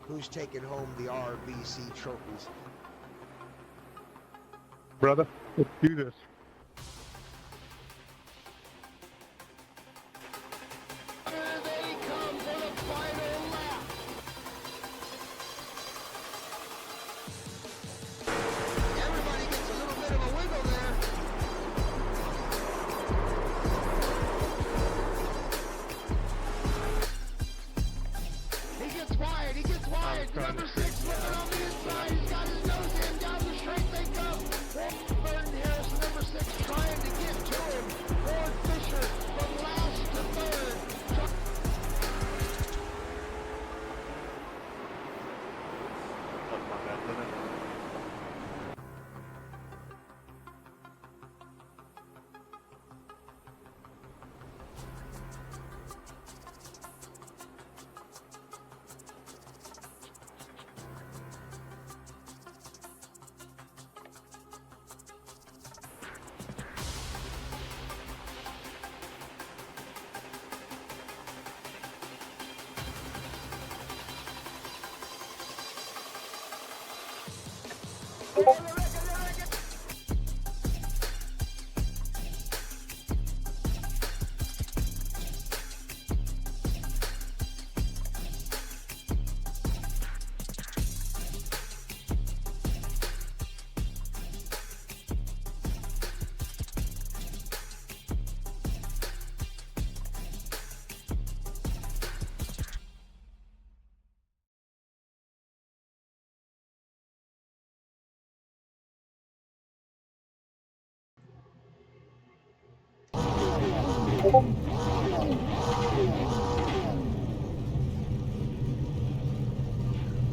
who's taking home the RBC trophies. Brother, let's do this. Here they come for the final lap. Everybody gets a little bit of a wiggle there. He gets wide, number 6 looking on the inside, he's got his nose in, down the straight they go. Burton Harris, number 6, trying to get to him. Ford Fisher from last to third.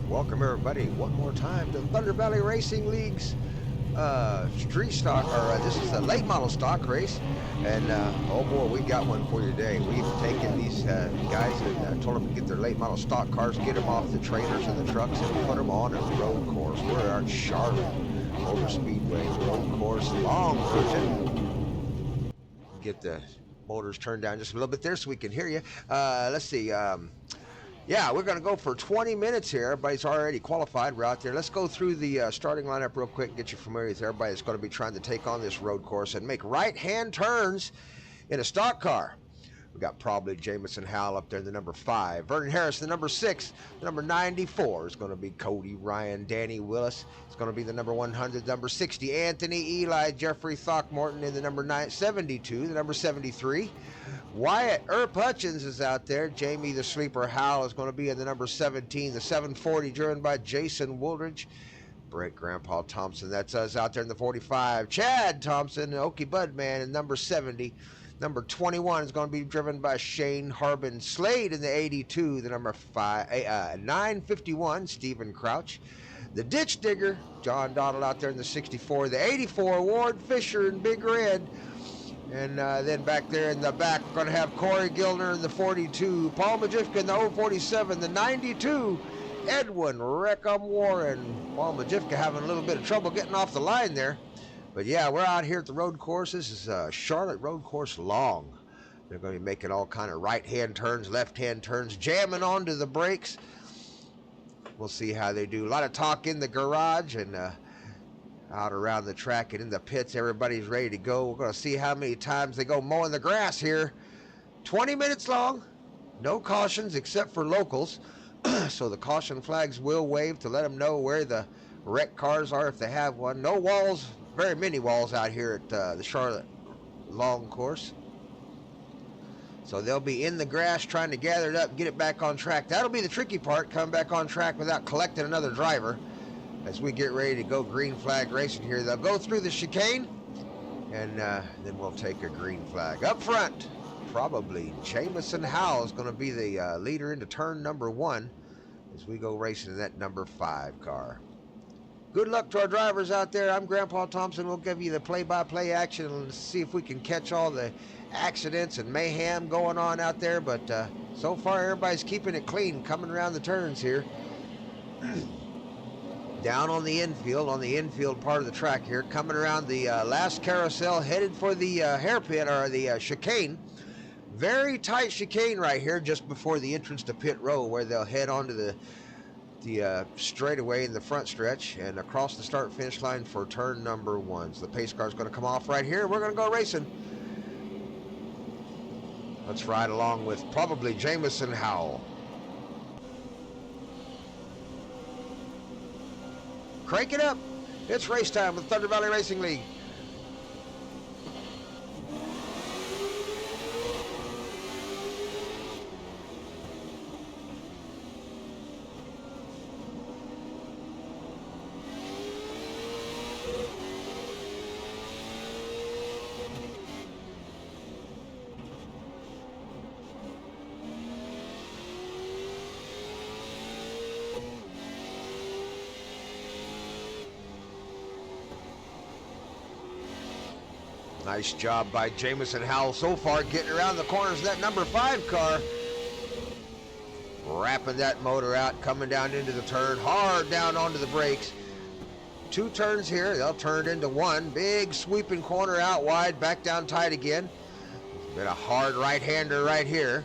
Welcome everybody one more time to Thunder Valley Racing League's street stock, or this is a late model stock race, and oh boy, we got one for you today. We've taken these guys and told them to get their late model stock cars, get them off the trailers and the trucks, and put them on a road course. We're at Charlotte Motor Speedway road course, long version. Get the motors turned down just a little bit there so we can hear you. Let's see. Yeah, we're going to go for 20 minutes here. Everybody's already qualified. We're out there. Let's go through the starting lineup real quick and get you familiar with everybody that's going to be trying to take on this road course and make right-hand turns in a stock car. We got probably Jamison Howell up there, the number 5. Vernon Harris, the number 6. The number 94 is going to be Cody Ryan. Danny Willis is going to be the number 100. Number 60, Anthony Eli. Jeffrey Throckmorton in the number 72. The number 73. Wyatt Earp Hutchins is out there. Jamie the Sleeper Howell is going to be in the number 17. The 740 driven by Jason Woolridge. Brett Grandpa Thompson, that's us out there in the 45. Chad Thompson, Okie Budman in number 70. Number 21 is going to be driven by Shane Harbin Slade in the 82. The number 951, Stephen Crouch. The Ditch Digger, John Donald out there in the 64. The 84, Ward Fisher in Big Red. And then back there in the back, we're going to have Corey Gilner in the 42. Paul Majifka in the 047. The 92, Edwin Reckham Warren. Paul Majifka having a little bit of trouble getting off the line there. But yeah, we're out here at the road course. This is Charlotte Road Course long. They're going to be making all kind of right-hand turns, left-hand turns, jamming onto the brakes. We'll see how they do. A lot of talk in the garage and out around the track and in the pits. Everybody's ready to go. We're going to see how many times they go mowing the grass here. 20 minutes long. No cautions except for locals. So the caution flags will wave to let them know where the wrecked cars are if they have one. No walls. Very many walls out here at the Charlotte long course. So they'll be in the grass trying to gather it up and get it back on track. That'll be the tricky part, come back on track without collecting another driver. As we get ready to go green flag racing here, they'll go through the chicane, and then we'll take a green flag. Up front, probably Jamison Howell is going to be the leader into turn number 1 as we go racing in that number 5 car. Good luck to our drivers out there. I'm Grandpa Thompson. We'll give you the play-by-play action and see if we can catch all the accidents and mayhem going on out there. But so far, everybody's keeping it clean coming around the turns here. Down on the infield part of the track here, coming around the last carousel, headed for the hairpin, or the chicane. Very tight chicane right here just before the entrance to pit row, where they'll head onto the the straightaway in the front stretch and across the start-finish line for turn number 1. So the pace car is going to come off right here. We're going to go racing. Let's ride along with probably Jamison Howell. Crank it up. It's race time with Thunder Valley Racing League. Nice job by Jamison Howell so far getting around the corners of that number 5 car. Wrapping that motor out, coming down into the turn, hard down onto the brakes. 2 turns here, they'll turn into 1. Big sweeping corner out wide, back down tight again. Been a hard right-hander right here.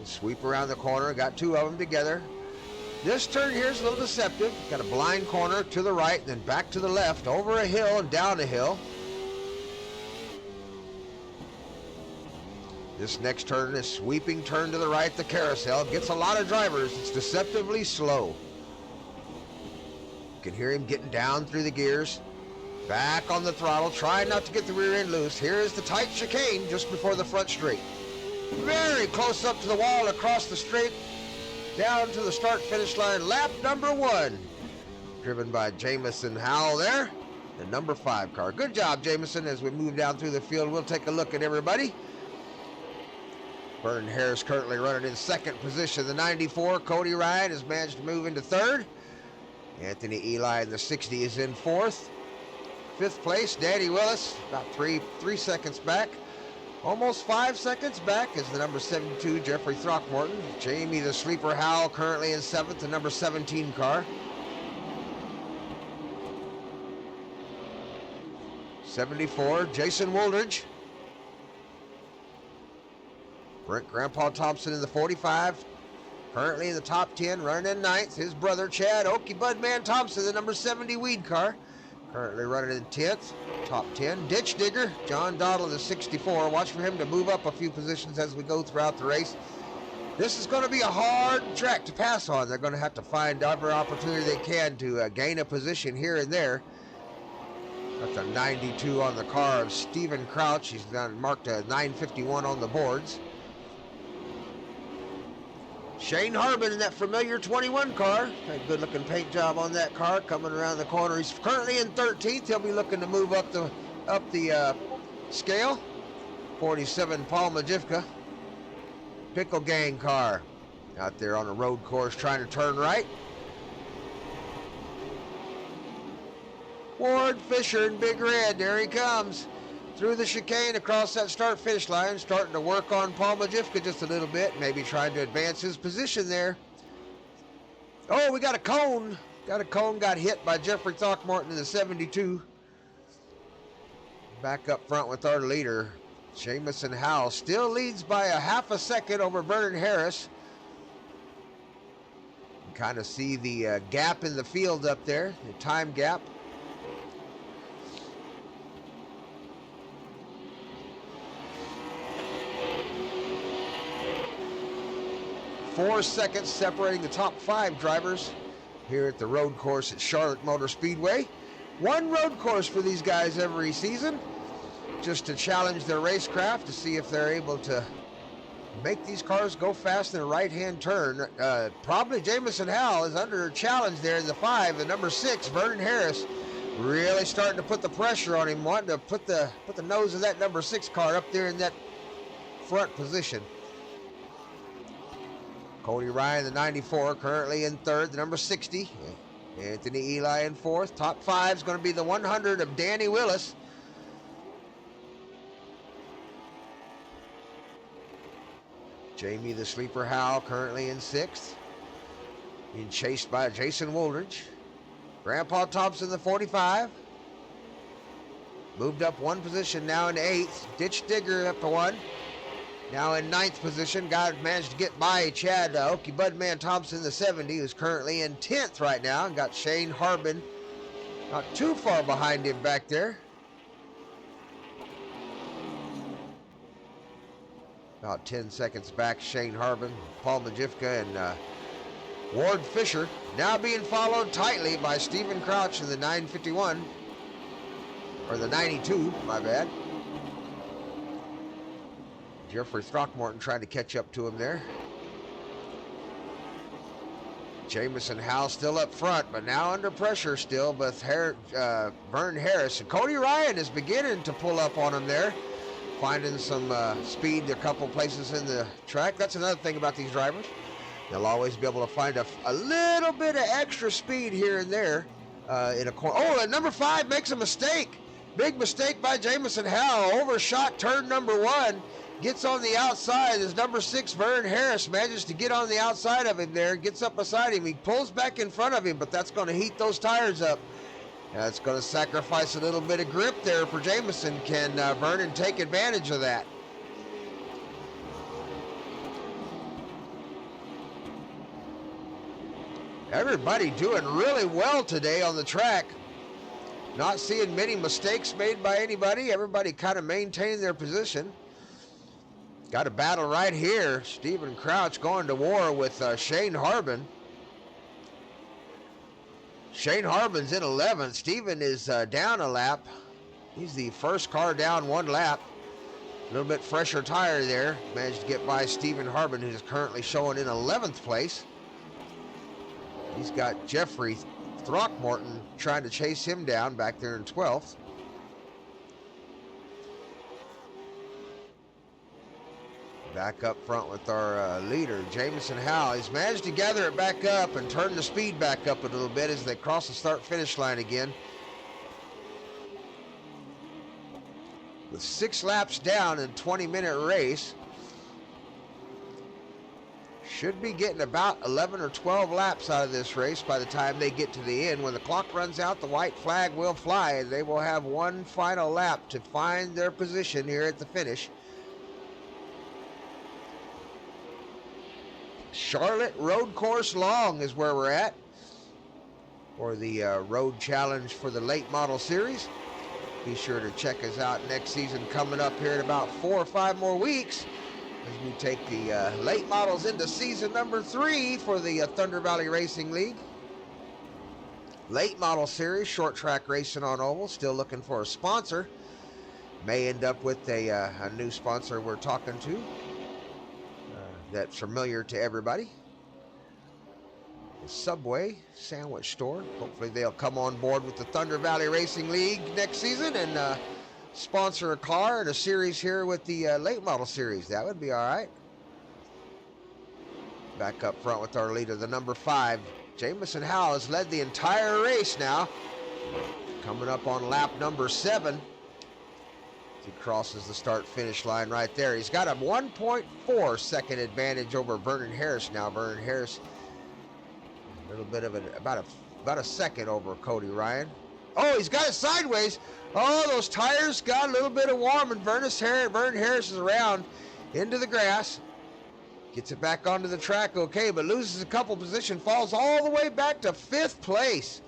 Sweep around the corner, got 2 of them together. This turn here is a little deceptive. Got a blind corner to the right, then back to the left, over a hill and down a hill. This next turn is sweeping turn to the right, the carousel. Gets a lot of drivers. It's deceptively slow. You can hear him getting down through the gears. Back on the throttle, trying not to get the rear end loose. Here is the tight chicane just before the front straight. Very close up to the wall, across the straight, down to the start-finish line. Lap number 1. Driven by Jamison Howell there, the number 5 car. Good job, Jamison. As we move down through the field, we'll take a look at everybody. Vernon Harris currently running in 2nd position. The 94, Cody Ryan, has managed to move into 3rd. Anthony Eli in the 60 is in 4th. 5th place, Danny Willis, about 3 seconds back. Almost 5 seconds back is the number 72, Jeffrey Throckmorton. Jamie the Sleeper Howell currently in 7th, the number 17 car. 74, Jason Wooldridge. Brent Grandpa Thompson in the 45, currently in the top 10, running in 9th. His brother Chad Okie Budman Thompson, the number 70 Weed car, currently running in 10th, top 10. Ditch Digger, John Dottle in the 64. Watch for him to move up a few positions as we go throughout the race. This is going to be a hard track to pass on. They're going to have to find every opportunity they can to gain a position here and there. Got the 92 on the car of Stephen Crouch. He's marked a 951 on the boards. Shane Harbin in that familiar 21 car. A good looking paint job on that car coming around the corner. He's currently in 13th. He'll be looking to move up the scale. 47 Paul Majivka. Pickle Gang car out there on the road course trying to turn right. Ward Fisher in Big Red. There he comes. Through the chicane across that start-finish line, starting to work on Paul Majivka just a little bit, maybe trying to advance his position there. Oh, we got a cone. Got hit by Jeffrey Throckmorton in the 72. Back up front with our leader, Jamison Howell. Still leads by a half a second over Vernon Harris. You can kind of see the gap in the field up there, the time gap. 4 seconds separating the top 5 drivers here at the road course at Charlotte Motor Speedway. 1 road course for these guys every season, just to challenge their racecraft to see if they're able to make these cars go fast in a right-hand turn. Probably Jamison Howell is under challenge there in the 5. The number 6, Vernon Harris, really starting to put the pressure on him, wanting to put the nose of that number 6 car up there in that front position. Cody Ryan, the 94, currently in 3rd, the number 60. Anthony Eli in 4th. Top 5 is going to be the 100 of Danny Willis. Jamie the Sleeper Howell currently in 6th. Being chased by Jason Wooldridge. Grandpa Thompson, the 45. Moved up 1 position now in 8th. Ditch Digger up to 1. Now in 9th position, managed to get by Chad Okie Budman Thompson, the 70, who's currently in 10th right now, and got Shane Harbin not too far behind him back there. About 10 seconds back, Shane Harbin, Paul Majivka, and Ward Fisher. Now being followed tightly by Stephen Crouch in the 951, or the 92, my bad. Jeffrey Throckmorton trying to catch up to him there. Jamison Howell still up front, but now under pressure still with Vern Harris. And Cody Ryan is beginning to pull up on him there, finding some speed a couple places in the track. That's another thing about these drivers. They'll always be able to find a little bit of extra speed here and there in a corner. Oh, and number 5 makes a mistake. Big mistake by Jamison Howell. Overshot turn number 1. Gets on the outside as number 6, Vern Harris, manages to get on the outside of him there, gets up beside him. He pulls back in front of him, but that's going to heat those tires up. That's going to sacrifice a little bit of grip there for Jamison. Can Vernon take advantage of that? Everybody doing really well today on the track. Not seeing many mistakes made by anybody. Everybody kind of maintaining their position. Got a battle right here. Stephen Crouch going to war with Shane Harbin. Shane Harbin's in 11th. Stephen is down a lap. He's the first car down 1 lap. A little bit fresher tire there. Managed to get by Stephen Harbin, who's currently showing in 11th place. He's got Jeffrey Throckmorton trying to chase him down back there in 12th. Back up front with our leader, Jamison Howell. He's managed to gather it back up and turn the speed back up a little bit as they cross the start-finish line again. With 6 laps down in a 20-minute race, should be getting about 11 or 12 laps out of this race by the time they get to the end. When the clock runs out, the white flag will fly, and they will have one final lap to find their position here at the finish. Charlotte Road Course Long is where we're at for the road challenge for the late model series. Be sure to check us out next season coming up here in about 4 or 5 more weeks as we take the late models into season number 3 for the Thunder Valley Racing League. Late model series, short track racing on oval, still looking for a sponsor. May end up with a new sponsor we're talking to. That's familiar to everybody. The Subway sandwich store. Hopefully they'll come on board with the Thunder Valley Racing League next season and sponsor a car and a series here with the late model series. That would be all right. Back up front with our leader, the number 5. Jamison Howell has led the entire race now. Coming up on lap number 7. He crosses the start-finish line right there. He's got a 1.4 second advantage over Vernon Harris now. Vernon Harris, a little bit of about a second over Cody Ryan. Oh, he's got it sideways. Oh, those tires got a little bit of warm, and Vernon Harris is around into the grass. Gets it back onto the track okay, but loses a couple position, falls all the way back to 5th place.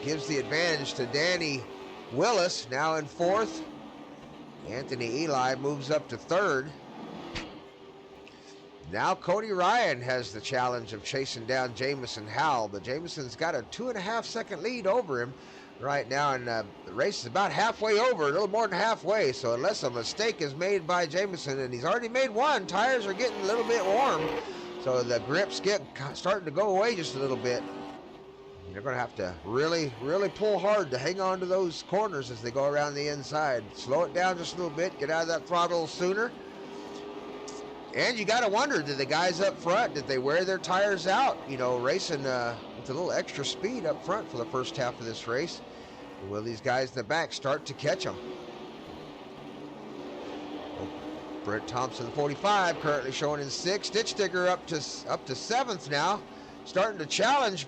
Gives the advantage to Danny Willis, now in 4th. Anthony Eli moves up to 3rd. Now Cody Ryan has the challenge of chasing down Jamison Howell, but Jamison's got a 2.5 second lead over him right now, and the race is about halfway over, a little more than halfway, so unless a mistake is made by Jamison, and he's already made one, tires are getting a little bit warm, so the grips starting to go away just a little bit. They're going to have to really pull hard to hang on to those corners as they go around the inside. Slow it down just a little bit, get out of that throttle sooner. And you got to wonder, did the guys up front, did they wear their tires out? You know, racing with a little extra speed up front for the first half of this race. Will these guys in the back start to catch them? Brent Thompson, 45, currently showing in 6th. Ditch Digger up to 7th now. Starting to challenge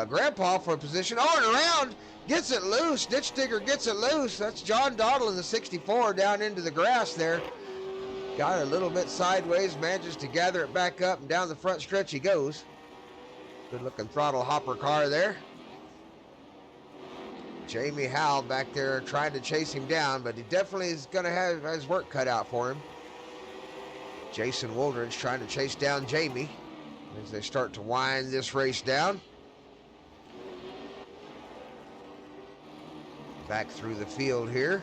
Grandpa for a position. Oh, and around. Gets it loose. Ditch Digger gets it loose. That's John Dottle in the 64 down into the grass there. Got it a little bit sideways. Manages to gather it back up, and down the front stretch he goes. Good looking throttle hopper car there. Jamie Howell back there trying to chase him down, but he definitely is going to have his work cut out for him. Jason Woolridge trying to chase down Jamie as they start to wind this race down. Back through the field here.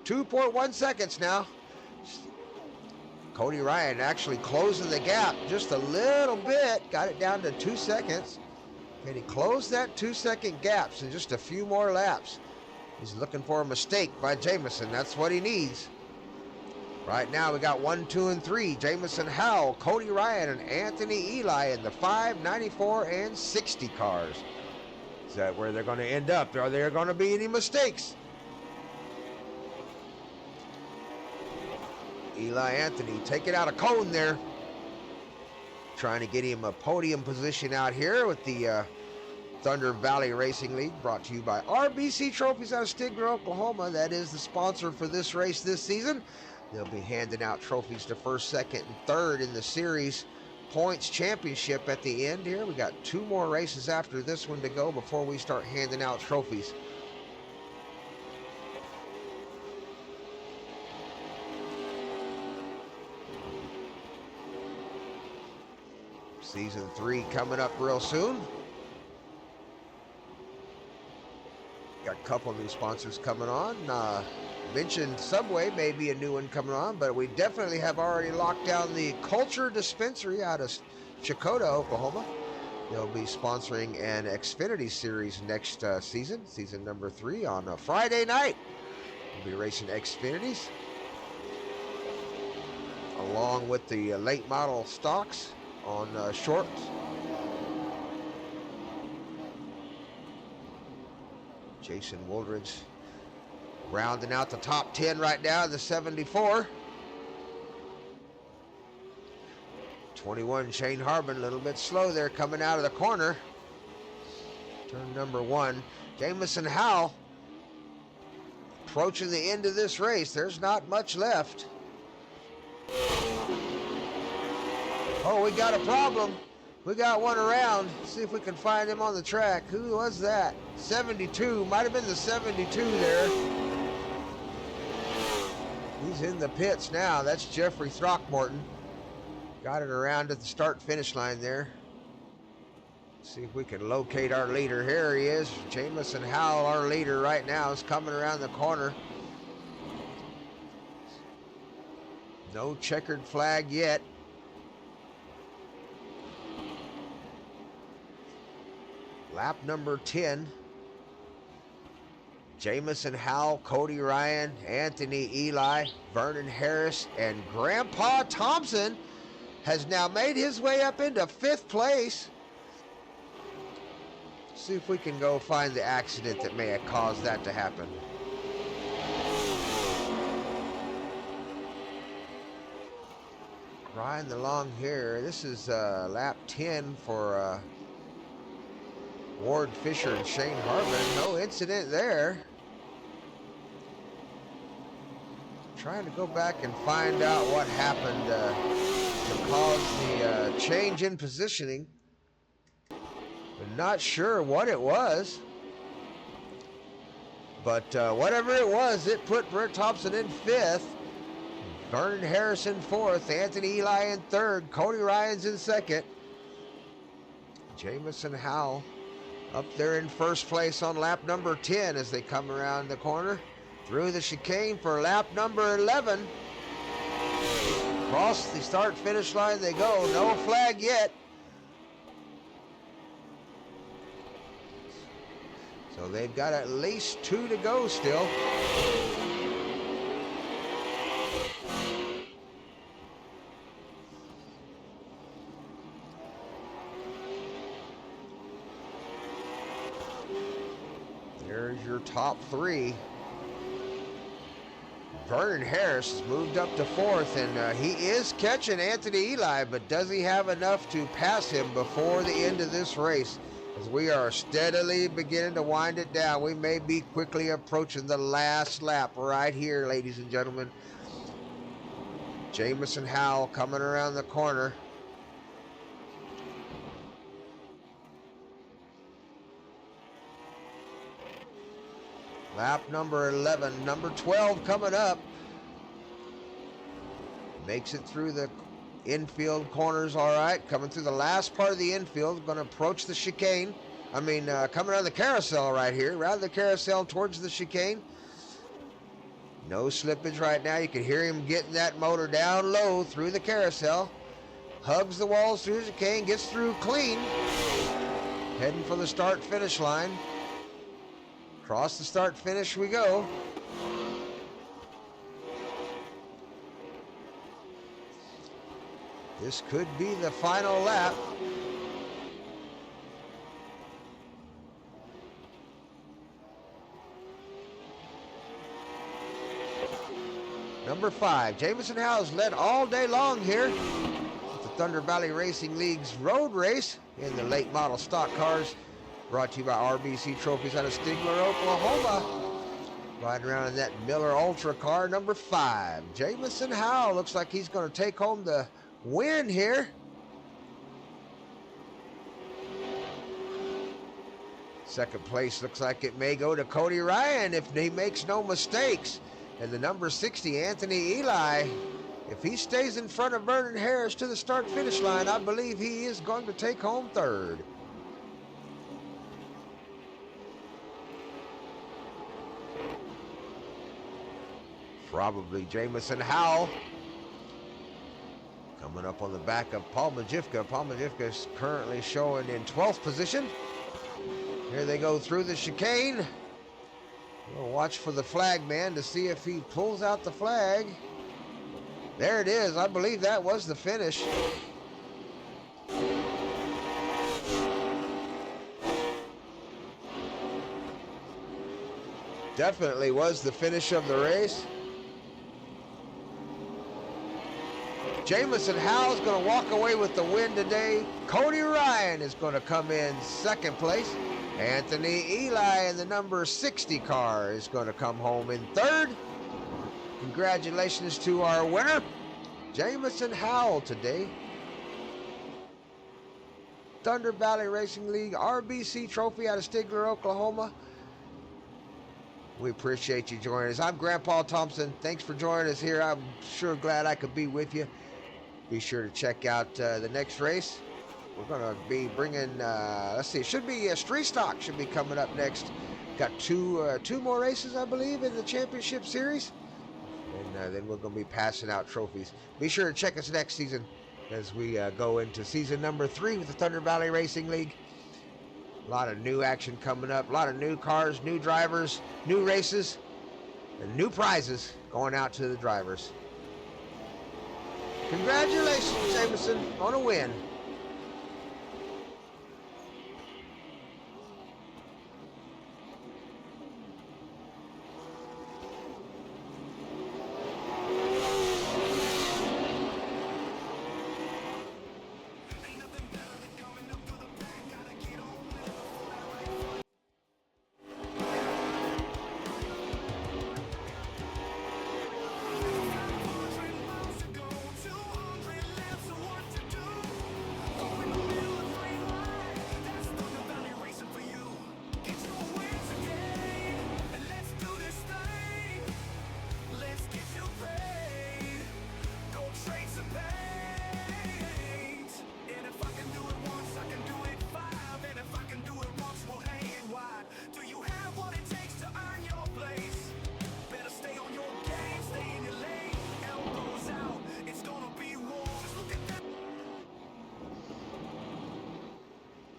.1 seconds now. Cody Ryan actually closing the gap just a little bit. Got it down to 2 seconds. And he closed that 2 second gaps in just a few more laps. He's looking for a mistake by Jamison. That's what he needs. Right now we got 1, 2, and 3. Jamison Howell, Cody Ryan, and Anthony Eli in the 5, 94, and 60 cars. Is that where they're going to end up? Are there going to be any mistakes? Eli Anthony taking out a cone there. Trying to get him a podium position out here with the Thunder Valley Racing League, brought to you by RBC Trophies out of Stigler, Oklahoma. That is the sponsor for this race this season. They'll be handing out trophies to first, second, and third in the series points championship at the end here. We got 2 more races after this one to go before we start handing out trophies. Season 3 coming up real soon. Got a couple of new sponsors coming on. Mentioned Subway, maybe a new one coming on, but we definitely have already locked down the Culture Dispensary out of Chakota, Oklahoma. They'll be sponsoring an Xfinity Series next season, season number 3, on a Friday night. We'll be racing Xfinities along with the late model stocks on shorts. Jason Woolridge rounding out the top 10 right now in the 74. 21, Shane Harbin, a little bit slow there coming out of the corner. Turn number 1. Jamison Howell approaching the end of this race. There's not much left. Oh, we got a problem. We got one around. Let's see if we can find him on the track. Who was that? 72. Might have been the 72 there. He's in the pits now. That's Jeffrey Throckmorton. Got it around at the start-finish line there. Let's see if we can locate our leader. Here he is. Jamison Howell, our leader right now, is coming around the corner. No checkered flag yet. Lap number 10. Jamison Howell, Cody Ryan, Anthony Eli, Vernon Harris, and Grandpa Thompson has now made his way up into 5th place. See if we can go find the accident that may have caused that to happen. Riding along here. This is lap 10 for Ward Fisher and Shane Harbin. No incident there. Trying to go back and find out what happened to cause the change in positioning. But not sure what it was. But whatever it was, it put Brent Thompson in 5th. Vernon Harris in 4th. Anthony Eli in 3rd. Cody Ryan's in 2nd. Jamison Howell up there in 1st place on lap number 10 as they come around the corner. Through the chicane for lap number 11. Across the start-finish line they go. No flag yet. So they've got at least 2 to go still. There's your top 3. Vernon Harris has moved up to fourth, and he is catching Anthony Eli, but does he have enough to pass him before the end of this race? As we are steadily beginning to wind it down, we may be quickly approaching the last lap right here, ladies and gentlemen. Jamison Howell coming around the corner. Lap number 11, number 12 coming up. Makes it through the infield corners all right. Coming through the last part of the infield, going to approach the chicane. Coming on the carousel right here, rather the carousel towards the chicane. No slippage right now. You can hear him getting that motor down low through the carousel. Hugs the walls through the chicane, gets through clean. Heading for the start-finish line. Across the start-finish we go. This could be the final lap. Number 5, Jamison Howell's led all day long here with the Thunder Valley Racing League's road race in the late model stock cars. Brought to you by RBC Trophies out of Stigler, Oklahoma. Riding around in that Miller Ultra car, number 5. Jamison Howell looks like he's going to take home the win here. Second place looks like it may go to Cody Ryan if he makes no mistakes. And the number 60, Anthony Eli, if he stays in front of Vernon Harris to the start-finish line, I believe he is going to take home third. Probably Jamison Howell. Coming up on the back of Paul Majivka. Paul Majivka is currently showing in 12th position. Here they go through the chicane. We'll watch for the flag man to see if he pulls out the flag. There it is. I believe that was the finish. Definitely was the finish of the race. Jamison Howell's going to walk away with the win today. Cody Ryan is going to come in second place. Anthony Eli in the number 60 car is going to come home in third. Congratulations to our winner, Jamison Howell today. Thunder Valley Racing League RBC Trophy out of Stigler, Oklahoma. We appreciate you joining us. I'm Grandpa Thompson. Thanks for joining us here. I'm sure glad I could be with you. Be sure to check out the next race. We're going to be bringing, let's see, it should be Street Stock should be coming up next. Got two more races, I believe, in the championship series. And then we're going to be passing out trophies. Be sure to check us next season as we go into season number 3 with the Thunder Valley Racing League. A lot of new action coming up, a lot of new cars, new drivers, new races, and new prizes going out to the drivers. Congratulations, Jamison, on a win.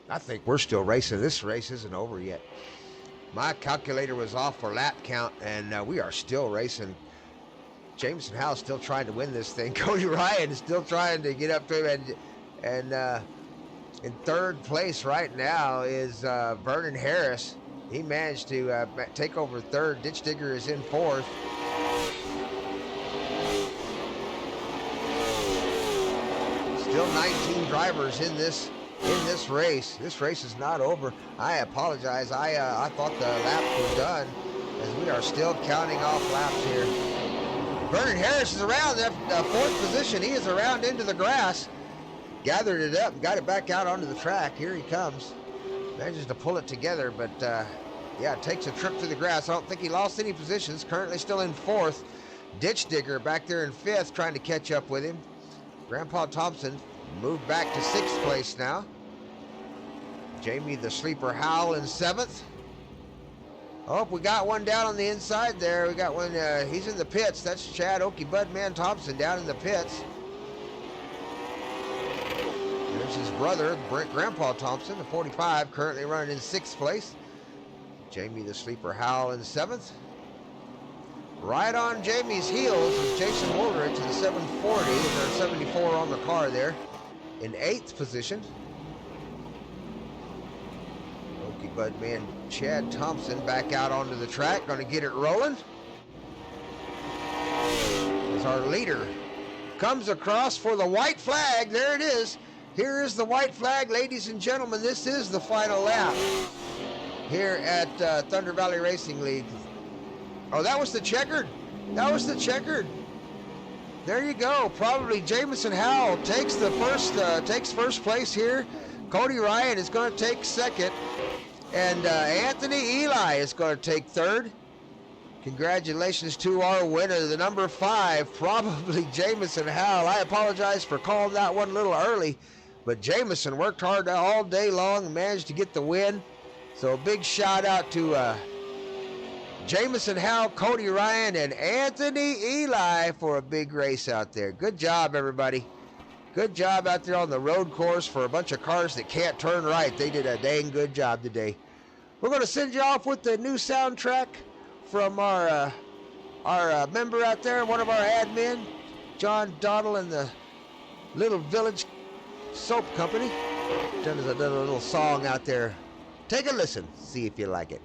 I think we're still racing. This race isn't over yet. My calculator was off for lap count, and we are still racing. Jamison Howell still trying to win this thing. Cody Ryan is still trying to get up to him, and in third place right now is Vernon Harris. He managed to take over third. Ditch Digger is in fourth. Still 19 drivers in this race. This race is not over. I apologize. I thought the laps were done, as we are still counting off laps here. Vernon Harris is around the fourth position. He is around into the grass. Gathered it up and got it back out onto the track. Here he comes. Manages to pull it together, but yeah, takes a trip through the grass. I don't think he lost any positions. Currently still in fourth. Ditch Digger back there in fifth, trying to catch up with him. Grandpa Thompson moved back to sixth place now. Jamie the Sleeper Howell in seventh. Oh, we got one down on the inside there. We got one, he's in the pits. That's Chad Okie Budman Thompson down in the pits. There's his brother, Grandpa Thompson, the 45, currently running in sixth place. Jamie the Sleeper Howell in seventh. Right on Jamie's heels is Jason Woolrich in the 740, and there's 74 on the car there, in eighth position. Okie Budman Chad Thompson back out onto the track, going to get it rolling. As our leader comes across for the white flag. There it is. Here is the white flag, ladies and gentlemen. This is the final lap here at Thunder Valley Racing League. Oh, that was the checkered. That was the checkered. There you go. Probably Jamison Howell takes the first place here. Cody Ryan is going to take second, and Anthony Eli is going to take third. Congratulations to our winner, the number 5, probably Jamison Howell. I apologize for calling that one a little early, but Jamison worked hard all day long and managed to get the win. So a big shout out to Jamison Howell, Cody Ryan, and Anthony Eli for a big race out there. Good job, everybody. Good job out there on the road course for a bunch of cars that can't turn right. They did a dang good job today. We're going to send you off with the new soundtrack from our member out there, one of our admin, John Dottle and the Little Village Soap Company. Done a little song out there. Take a listen, see if you like it.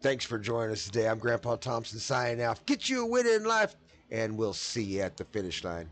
Thanks for joining us today. I'm Grandpa Thompson signing off. Get you a win in life, and we'll see you at the finish line.